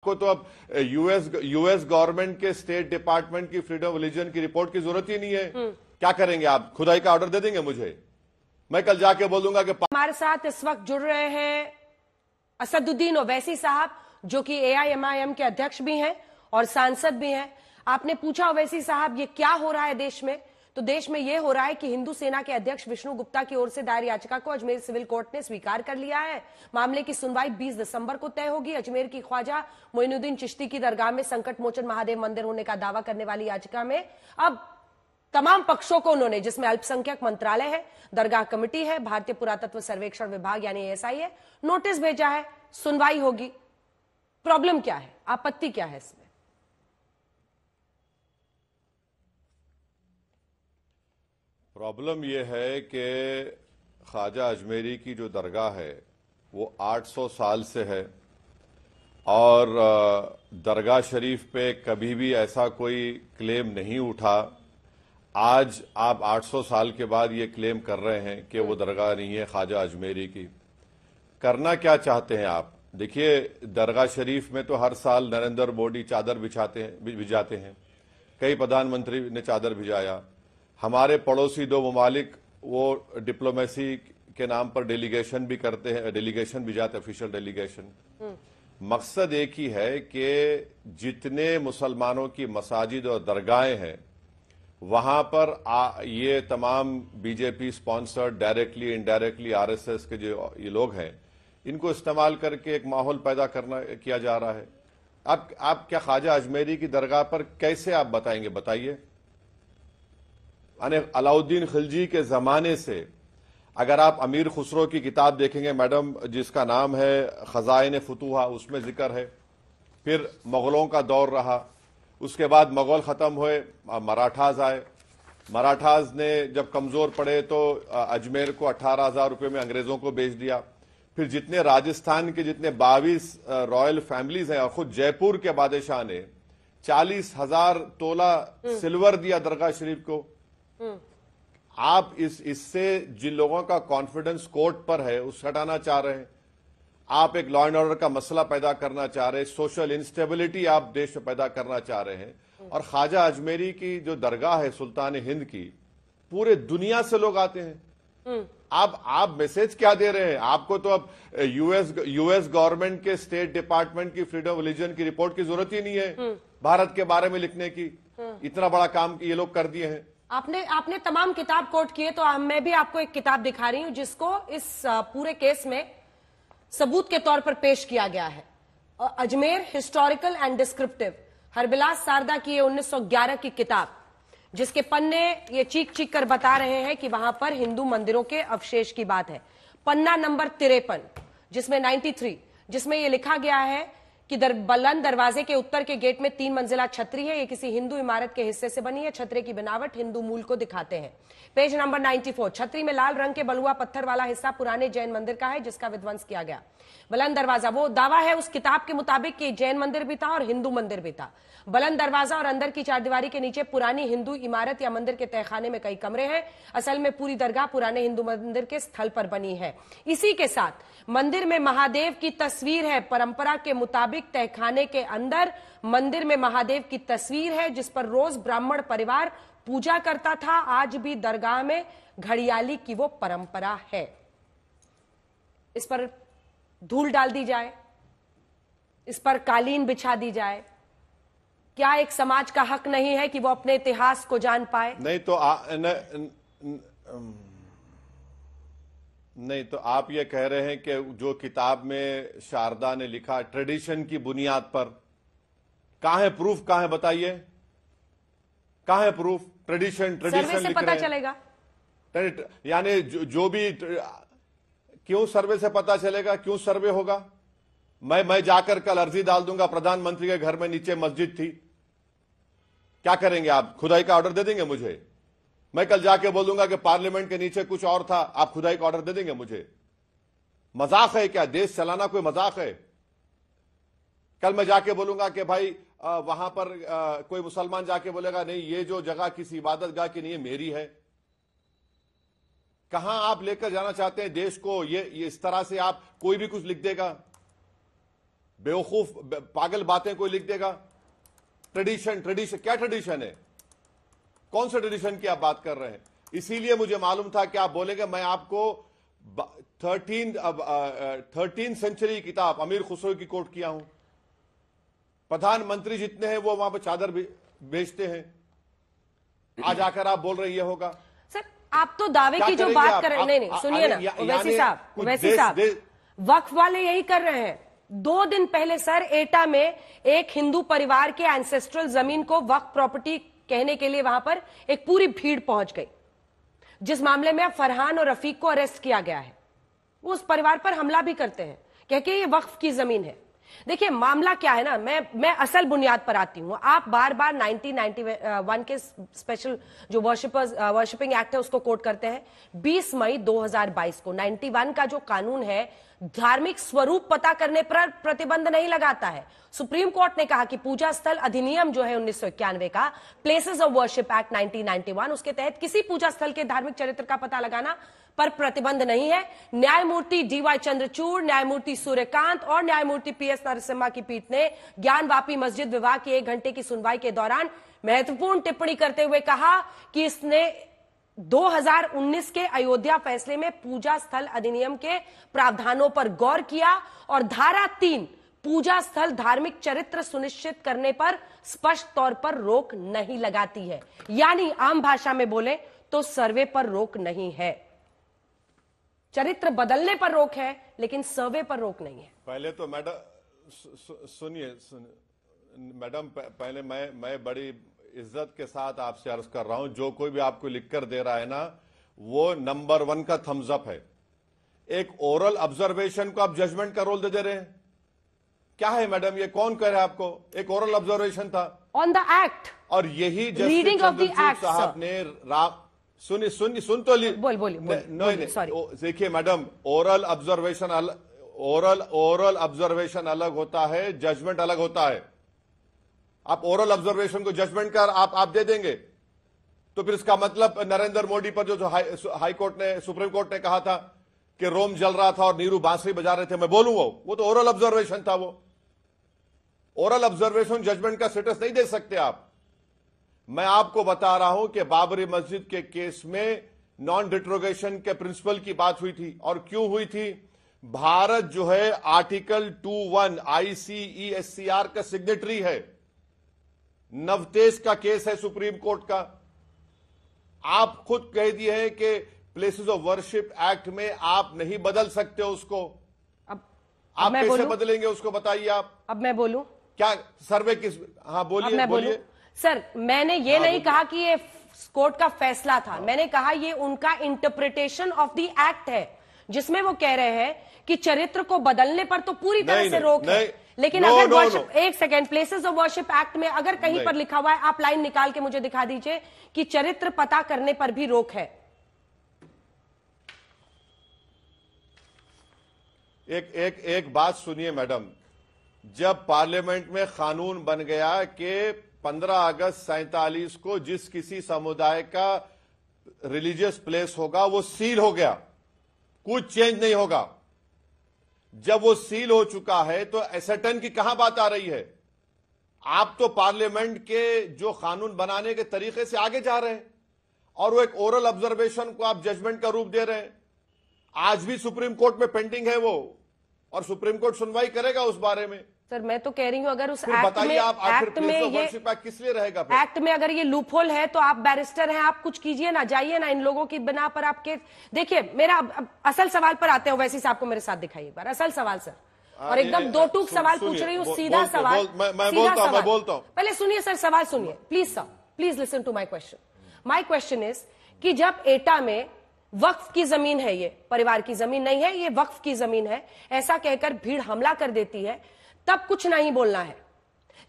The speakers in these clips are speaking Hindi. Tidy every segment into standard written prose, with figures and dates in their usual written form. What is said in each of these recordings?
को तो अब यूएस गवर्नमेंट के स्टेट डिपार्टमेंट की फ्रीडम ऑफ रिलीजन की रिपोर्ट की जरूरत ही नहीं है। क्या करेंगे आप? खुदाई का ऑर्डर दे देंगे मुझे? मैं कल जाके बोलूंगा कि हमारे साथ इस वक्त जुड़ रहे हैं असदुद्दीन ओवैसी साहब, जो कि एआईएमआईएम के अध्यक्ष भी हैं और सांसद भी हैं। आपने पूछा ओवैसी साहब ये क्या हो रहा है देश में, तो देश में यह हो रहा है कि हिंदू सेना के अध्यक्ष विष्णु गुप्ता की ओर से दायर याचिका को अजमेर सिविल कोर्ट ने स्वीकार कर लिया है। मामले की सुनवाई 20 दिसंबर को तय होगी। अजमेर की ख्वाजा मोइनुद्दीन चिश्ती की दरगाह में संकट मोचन महादेव मंदिर होने का दावा करने वाली याचिका में अब तमाम पक्षों को उन्होंने, जिसमें अल्पसंख्यक मंत्रालय है, दरगाह कमेटी है, भारतीय पुरातत्व सर्वेक्षण विभाग यानी एएसआई है, नोटिस भेजा है। सुनवाई होगी। प्रॉब्लम क्या है, आपत्ति क्या है इसमें? प्रॉब्लम यह है कि ख्वाजा अजमेरी की जो दरगाह है वो 800 साल से है और दरगाह शरीफ पे कभी भी ऐसा कोई क्लेम नहीं उठा। आज आप 800 साल के बाद ये क्लेम कर रहे हैं कि वो दरगाह नहीं है ख्वाजा अजमेरी की। करना क्या चाहते हैं आप? देखिए, दरगाह शरीफ में तो हर साल नरेंद्र मोदी चादर भिजाते हैं, कई प्रधानमंत्री ने चादर भिजाया। हमारे पड़ोसी दो ममालिक वो डिप्लोमेसी के नाम पर डेलीगेशन भी करते हैं, डेलीगेशन भी जाते, ऑफिशियल डेलीगेशन। मकसद एक ही है कि जितने मुसलमानों की मसाजिद और दरगाहें हैं वहां पर ये तमाम BJP sponsored directly indirectly RSS के जो ये लोग हैं, इनको इस्तेमाल करके एक माहौल पैदा किया जा रहा है। आप क्या ख्वाजा अजमेरी की दरगाह पर कैसे आप बताएंगे? बताइए। अलाउद्दीन खिलजी के जमाने से अगर आप अमीर खुसरो की किताब देखेंगे मैडम, जिसका नाम है खजाइन फतूहा, उसमें जिक्र है। फिर मुगलों का दौर रहा, उसके बाद मुगल खत्म हुए, मराठाज आए। मराठाज ने जब कमजोर पड़े तो अजमेर को 18,000 रुपये में अंग्रेजों को बेच दिया। फिर जितने राजस्थान के जितने 22 रॉयल फैमिलीज हैं और खुद जयपुर के बादशाह ने 40,000 तोला सिल्वर दिया दरगाह शरीफ को। आप इससे जिन लोगों का कॉन्फिडेंस कोर्ट पर है उस हटाना चाह रहे हैं। आप एक लॉ एंड ऑर्डर का मसला पैदा करना चाह रहे हैं, सोशल इंस्टेबिलिटी आप देश में पैदा करना चाह रहे हैं। और ख्वाजा अजमेरी की जो दरगाह है सुल्तान हिंद की, पूरे दुनिया से लोग आते हैं। आप मैसेज क्या दे रहे हैं? आपको तो अब यूएस गवर्नमेंट के स्टेट डिपार्टमेंट की फ्रीडम ऑफ रिलीजन की रिपोर्ट की जरूरत ही नहीं है भारत के बारे में लिखने की। इतना बड़ा काम ये लोग कर दिए हैं। आपने तमाम किताब कोट किए, तो मैं भी आपको एक किताब दिखा रही हूं जिसको इस पूरे केस में सबूत के तौर पर पेश किया गया है। Ajmer historical and descriptive, Harbilas Sarda की ये 1911 की किताब, जिसके पन्ने ये चीख चीख कर बता रहे हैं कि वहां पर हिंदू मंदिरों के अवशेष की बात है। पन्ना नंबर 53 जिसमें 93, जिसमें ये लिखा गया है कि बुलंद दरवाजे के उत्तर के गेट में 3 मंजिला छतरी है। ये किसी हिंदू इमारत के हिस्से से बनी है। छतरी की बनावट हिंदू मूल को दिखाते हैं। पेज नंबर 94, छतरी में लाल रंग के बलुआ पत्थर वाला हिस्सा पुराने जैन मंदिर का है जिसका विध्वंस किया गया। बुलंद दरवाजा, वो दावा है उस किताब के मुताबिक कि जैन मंदिर भी था और हिंदू मंदिर भी था। बुलंद दरवाजा और अंदर की चारदीवारी के नीचे पुरानी हिंदू इमारत या मंदिर के तहखाने में कई कमरे हैं। असल में पूरी दरगाह पुराने हिंदू मंदिर के स्थल पर बनी है। इसी के साथ मंदिर में महादेव की तस्वीर है। परंपरा के मुताबिक तहखाने के अंदर मंदिर में महादेव की तस्वीर है जिस पर रोज ब्राह्मण परिवार पूजा करता था। आज भी दरगाह में घड़ियाली की वो परंपरा है। इस पर धूल डाल दी जाए, इस पर कालीन बिछा दी जाए, क्या एक समाज का हक नहीं है कि वो अपने इतिहास को जान पाए? नहीं तो आप ये कह रहे हैं कि जो किताब में शारदा ने लिखा ट्रेडिशन की बुनियाद पर, कहां है प्रूफ? कहां है बताइए, कहां है प्रूफ? ट्रेडिशन सर्वे से पता चलेगा। यानी जो भी, क्यों सर्वे से पता चलेगा? क्यों सर्वे होगा? मैं जाकर कल अर्जी डाल दूंगा, प्रधानमंत्री के घर में नीचे मस्जिद थी। क्या करेंगे आप? खुदाई का ऑर्डर दे देंगे मुझे? मैं कल जाके बोलूंगा कि पार्लियामेंट के नीचे कुछ और था, आप खुदाई का ऑर्डर दे देंगे मुझे? मजाक है क्या? देश चलाना कोई मजाक है? कल मैं जाके बोलूंगा कि भाई वहां पर कोई मुसलमान जाके बोलेगा नहीं ये जो जगह किसी इबादत गाह की नहीं है, मेरी है। कहां आप लेकर जाना चाहते हैं देश को? ये इस तरह से आप कोई भी कुछ लिख देगा। बेवकूफ पागल बातें कोई लिख देगा। ट्रेडिशन क्या ट्रेडिशन है? कौन से ट्रेडिशन की आप बात कर रहे हैं? इसीलिए मुझे मालूम था कि आप बोलेंगे। मैं आपको 13 सेंचुरी किताब अमीर खुसरो की कोट किया हूं। प्रधानमंत्री जितने हैं वो वहां पर चादर भेजते हैं। आज आकर आप बोल रहे ये होगा। सर आप तो दावे की जो बात कर रहे हैं, नहीं सुनिए ना वैसी साहब वक्फ वाले यही कर रहे हैं। 2 दिन पहले सर एटा में एक हिंदू परिवार के एंसेस्ट्रल जमीन को वक्फ प्रॉपर्टी कहने के लिए वहां पर एक पूरी भीड़ पहुंच गई, जिस मामले में अब फरहान और रफीक को अरेस्ट किया गया है। वो उस परिवार पर हमला भी करते हैं कह के ये वक्फ की जमीन है। देखिए मामला क्या है ना, मैं असल बुनियाद पर आती हूं। आप बार बार 1991 के स्पेशल जो वर्शिपिंग एक्ट है उसको कोट करते हैं। 20 मई 2022 को 91 का जो कानून है धार्मिक स्वरूप पता करने पर प्रतिबंध नहीं लगाता है। सुप्रीम कोर्ट ने कहा कि पूजा स्थल अधिनियम जो है 1991 का, प्लेसेस ऑफ वर्शिप एक्ट 1991, उसके तहत किसी पूजा स्थल के धार्मिक चरित्र का पता लगाना पर प्रतिबंध नहीं है। न्यायमूर्ति डीवाई चंद्रचूड़, न्यायमूर्ति सूर्यकांत और न्यायमूर्ति पीएस नरसिम्हा की पीठ ने ज्ञानवापी मस्जिद विवाह की 1 घंटे की सुनवाई के दौरान महत्वपूर्ण टिप्पणी करते हुए कहा कि इसने 2019 के अयोध्या फैसले में पूजा स्थल अधिनियम के प्रावधानों पर गौर किया और धारा 3 पूजा स्थल धार्मिक चरित्र सुनिश्चित करने पर स्पष्ट तौर पर रोक नहीं लगाती है। यानी आम भाषा में बोले तो सर्वे पर रोक नहीं है। चरित्र बदलने पर रोक है लेकिन सर्वे पर रोक नहीं है। पहले तो मैडम सुनिए मैडम, पहले मैं बड़ी इज्जत के साथ आपसे अर्ज कर रहा हूं, जो कोई भी आपको लिखकर दे रहा है ना वो नंबर 1 का थम्स अप है। एक ओरल ऑब्जर्वेशन को आप जजमेंट का रोल दे रहे हैं। क्या है मैडम, ये कौन कह रहा है आपको? एक ओरल ऑब्जर्वेशन था ऑन द एक्ट, और यही रीडिंग ऑफ द एक्ट साहब ने सुन तो देखिए मैडम, ओरल ऑब्जर्वेशन अलग होता है, जजमेंट अलग होता है। आप ओरल ऑब्जर्वेशन को जजमेंट कर आप दे देंगे तो फिर इसका मतलब नरेंद्र मोदी पर जो हाई कोर्ट ने, सुप्रीम कोर्ट ने कहा था कि रोम जल रहा था और नीरू बांसुरी बजा रहे थे, मैं बोलूं वो तो ओरल ऑब्जर्वेशन था। वो ओरल ऑब्जर्वेशन जजमेंट का स्टेटस नहीं दे सकते आप। मैं आपको बता रहा हूं कि बाबरी मस्जिद के केस में नॉन डिट्रोगेशन के प्रिंसिपल की बात हुई थी। और क्यों हुई थी? भारत जो है आर्टिकल 21 ICESCR का सिग्नेटरी है। नवतेज का केस है सुप्रीम कोर्ट का। आप खुद कह दिए हैं कि प्लेसेस ऑफ वर्शिप एक्ट में आप नहीं बदल सकते उसको। अब आप कैसे बदलेंगे उसको, बताइए आप। अब मैं बोलूं क्या? सर्वे किस? हाँ बोलिए। सर मैंने ये नहीं कहा कि ये कोर्ट का फैसला था, मैंने कहा ये उनका इंटरप्रिटेशन ऑफ द एक्ट है, जिसमें वो कह रहे हैं कि चरित्र को बदलने पर तो पूरी तरह से रोक है। लेकिन अगर वर्शिप, एक second, places of worship act में अगर कहीं पर लिखा हुआ है, आप लाइन निकाल के मुझे दिखा दीजिए कि चरित्र पता करने पर भी रोक है। एक बात सुनिए मैडम, जब पार्लियामेंट में कानून बन गया कि 15 अगस्त 47 को जिस किसी समुदाय का रिलीजियस प्लेस होगा वो सील हो गया, कुछ चेंज नहीं होगा। जब वो सील हो चुका है तो एसेटन की कहां बात आ रही है? आप तो पार्लियामेंट के जो कानून बनाने के तरीके से आगे जा रहे हैं और वो एक ओरल ऑब्जर्वेशन को आप जजमेंट का रूप दे रहे हैं। आज भी सुप्रीम कोर्ट में पेंडिंग है वो, और सुप्रीम कोर्ट सुनवाई करेगा उस बारे में। सर मैं तो कह रही हूं अगर उस एक्ट में ये किस लिए रहेगा? एक्ट में अगर ये लूपहोल है तो आप बैरिस्टर हैं, आप कुछ कीजिए ना, जाइए ना, इन लोगों की बिना पर आपके। देखिए मेरा असल सवाल पर आते हैं, वैसे साहब को मेरे साथ दिखाइए एक बार असल सवाल सर, और एकदम दो टूक सवाल पूछ रही हूँ, सीधा सवाल। मैं बोलता हूं। पहले सुनिए सर, सवाल सुनिए please sir, please listen to my question. My question is कि जब एटा में वक्फ की जमीन है, ये परिवार की जमीन नहीं है, ये वक्फ की जमीन है, ऐसा कहकर भीड़ हमला कर देती है, तब कुछ नहीं बोलना है।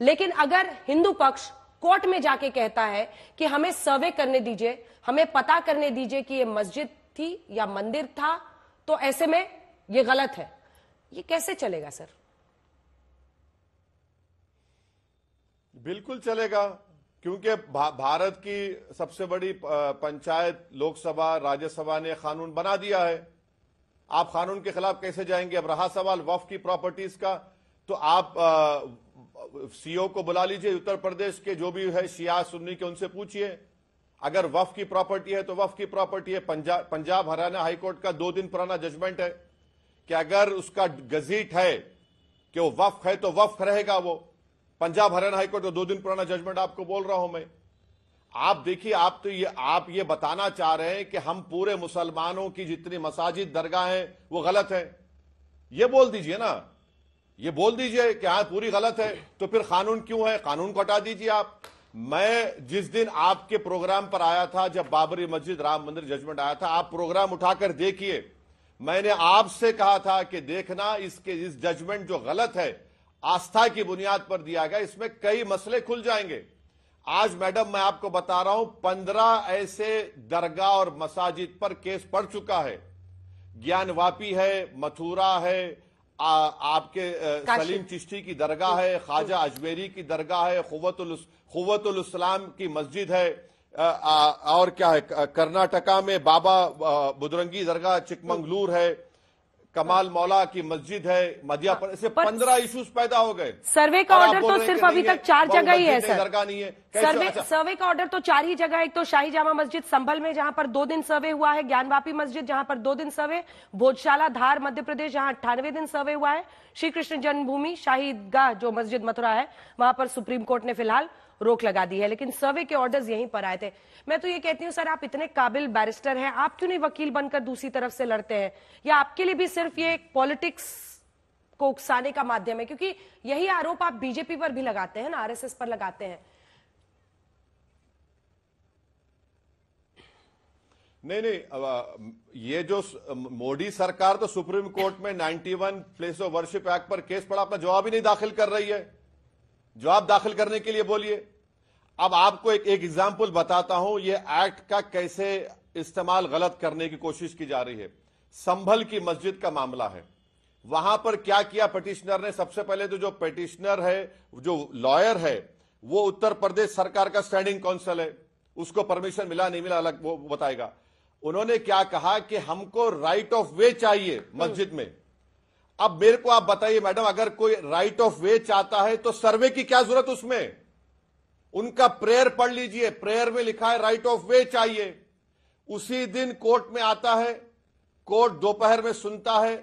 लेकिन अगर हिंदू पक्ष कोर्ट में जाके कहता है कि हमें सर्वे करने दीजिए, हमें पता करने दीजिए कि ये मस्जिद थी या मंदिर था, तो ऐसे में ये गलत है, ये कैसे चलेगा सर? बिल्कुल चलेगा, क्योंकि भारत की सबसे बड़ी पंचायत लोकसभा राज्यसभा ने कानून बना दिया है। आप कानून के खिलाफ कैसे जाएंगे? अब रहा सवाल वक्फ की प्रॉपर्टीज का, तो आप सीओ को बुला लीजिए उत्तर प्रदेश के, जो भी है शिया सुन्नी के, उनसे पूछिए। अगर वक्फ की प्रॉपर्टी है तो वक्फ की प्रॉपर्टी है। पंजाब हरियाणा हाईकोर्ट का 2 दिन पुराना जजमेंट है कि अगर उसका गजीट है कि वो वक्फ है तो वक्फ रहेगा वो। पंजाब हरियाणा हाईकोर्ट का 2 दिन पुराना जजमेंट आपको बोल रहा हूं मैं। आप देखिए, आप ये बताना चाह रहे हैं कि हम पूरे मुसलमानों की जितनी मसाजिद दरगाह हैं वो गलत है। ये बोल दीजिए ना, ये बोल दीजिए कि हाँ पूरी गलत है। तो फिर कानून क्यों है? कानून को हटा दीजिए आप। मैं जिस दिन आपके प्रोग्राम पर आया था, जब बाबरी मस्जिद राम मंदिर जजमेंट आया था, आप प्रोग्राम उठाकर देखिए। मैंने आपसे कहा था कि देखना इस जजमेंट जो गलत है, आस्था की बुनियाद पर दिया गया, इसमें कई मसले खुल जाएंगे। आज मैडम मैं आपको बता रहा हूं, 15 ऐसे दरगाह और मसाजिद पर केस पड़ चुका है। ज्ञानवापी है, मथुरा है, आपके सलीम चिश्ती की दरगाह है, ख्वाजा अजमेरी की दरगाह है, खुव्वतुल इस्लाम की मस्जिद है, और क्या है, कर्नाटका में बाबा बुदरंगी दरगाह चिकमंगलूर है, कमाल मौला की मस्जिद है, मध्य प्रदेश से 15 इश्यूज पैदा हो गए। सर्वे का ऑर्डर तो सिर्फ अभी तक 4 जगह ही है सर। दरगाह नहीं है सर्वे का ऑर्डर तो 4 ही जगह। एक तो शाही जामा मस्जिद संभल में जहां पर 2 दिन सर्वे हुआ है, ज्ञानवापी मस्जिद जहां पर 2 दिन सर्वे, भोजशाला धार मध्य प्रदेश जहां 98 दिन सर्वे हुआ है, श्री कृष्ण जन्मभूमि शाही ईदगाह जो मस्जिद मथुरा है वहां पर सुप्रीम कोर्ट ने फिलहाल रोक लगा दी है, लेकिन सर्वे के ऑर्डर्स यहीं पर आए थे। मैं तो ये कहती हूं सर, आप इतने काबिल बैरिस्टर हैं, आप क्यों नहीं वकील बनकर दूसरी तरफ से लड़ते हैं? या आपके लिए भी सिर्फ ये पॉलिटिक्स को उकसाने का माध्यम है? क्योंकि यही आरोप आप बीजेपी पर भी लगाते हैं ना, आरएसएस पर लगाते हैं। नहीं, ये जो मोदी सरकार तो सुप्रीम कोर्ट में 91 प्लेस ऑफ वर्शिप एक्ट पर केस पड़ा, अपना जवाब ही नहीं दाखिल कर रही है। जवाब दाखिल करने के लिए बोलिए। अब आपको एक एग्जाम्पल बताता हूं, ये एक्ट का कैसे इस्तेमाल गलत करने की कोशिश की जा रही है। संभल की मस्जिद का मामला है, वहां पर क्या किया पिटिशनर ने? सबसे पहले तो जो पिटिशनर है, जो लॉयर है, वो उत्तर प्रदेश सरकार का स्टैंडिंग काउंसिल है, उसको परमिशन मिला नहीं मिला अलग वो बताएगा। उन्होंने क्या कहा कि हमको राइट ऑफ वे चाहिए मस्जिद में। अब मेरे को आप बताइए मैडम, अगर कोई राइट ऑफ वे चाहता है तो सर्वे की क्या जरूरत उसमें? उनका प्रेयर पढ़ लीजिए, प्रेयर में लिखा है राइट ऑफ वे चाहिए। उसी दिन कोर्ट में आता है, कोर्ट दोपहर में सुनता है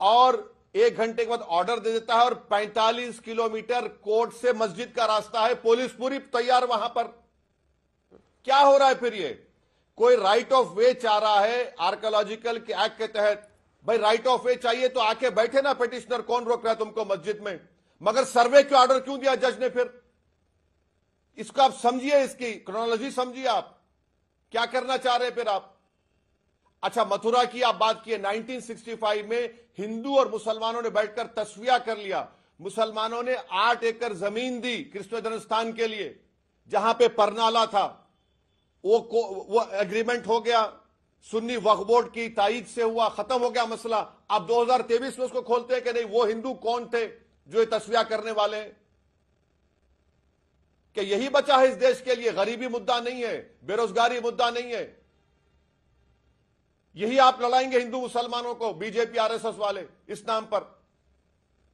और 1 घंटे के बाद ऑर्डर दे देता है, और 45 किलोमीटर कोर्ट से मस्जिद का रास्ता है, पुलिस पूरी तैयार वहां पर। क्या हो रहा है फिर? ये कोई राइट ऑफ वे चाह रहा है आर्कियोलॉजिकल के एक्ट के तहत, भाई राइट ऑफ वे चाहिए तो आके बैठे ना पिटिशनर, कौन रोक रहा है तुमको मस्जिद में? मगर सर्वे के ऑर्डर क्यों दिया जज ने फिर? इसको आप समझिए, इसकी क्रोनोलॉजी समझिए, आप क्या करना चाह रहे हैं फिर आप। अच्छा, मथुरा की आप बात किए, 1965 में हिंदू और मुसलमानों ने बैठकर तस्वीया कर लिया। मुसलमानों ने 8 एकड़ जमीन दी कृष्ण जन्म स्थान के लिए, जहां पे परनाला था, वो एग्रीमेंट हो गया, सुन्नी वक्फ बोर्ड की ताईद से हुआ, खत्म हो गया मसला। अब 2023 में उसको खोलते हैं कि नहीं, वो हिंदू कौन थे जो ये तस्वीया करने वाले हैं? कि यही बचा है इस देश के लिए? गरीबी मुद्दा नहीं है, बेरोजगारी मुद्दा नहीं है, यही आप लड़ाएंगे हिंदू मुसलमानों को, बीजेपी आरएसएस वाले इस नाम पर?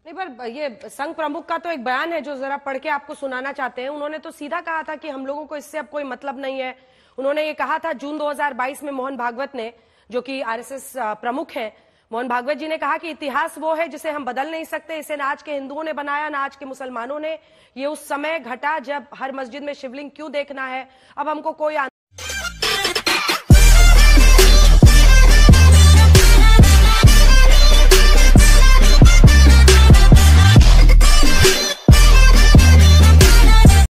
नहीं, पर ये संघ प्रमुख का तो एक बयान है जो जरा पढ़ के आपको सुनाना चाहते हैं। उन्होंने तो सीधा कहा था कि हम लोगों को इससे अब कोई मतलब नहीं है। उन्होंने ये कहा था जून 2022 में, मोहन भागवत ने, जो कि आरएसएस प्रमुख हैं, मोहन भागवत जी ने कहा कि इतिहास वो है जिसे हम बदल नहीं सकते, इसे ना आज के हिंदुओं ने बनाया ना आज के मुसलमानों ने। ये उस समय घटा जब हर मस्जिद में शिवलिंग क्यों देखना है, अब हमको कोई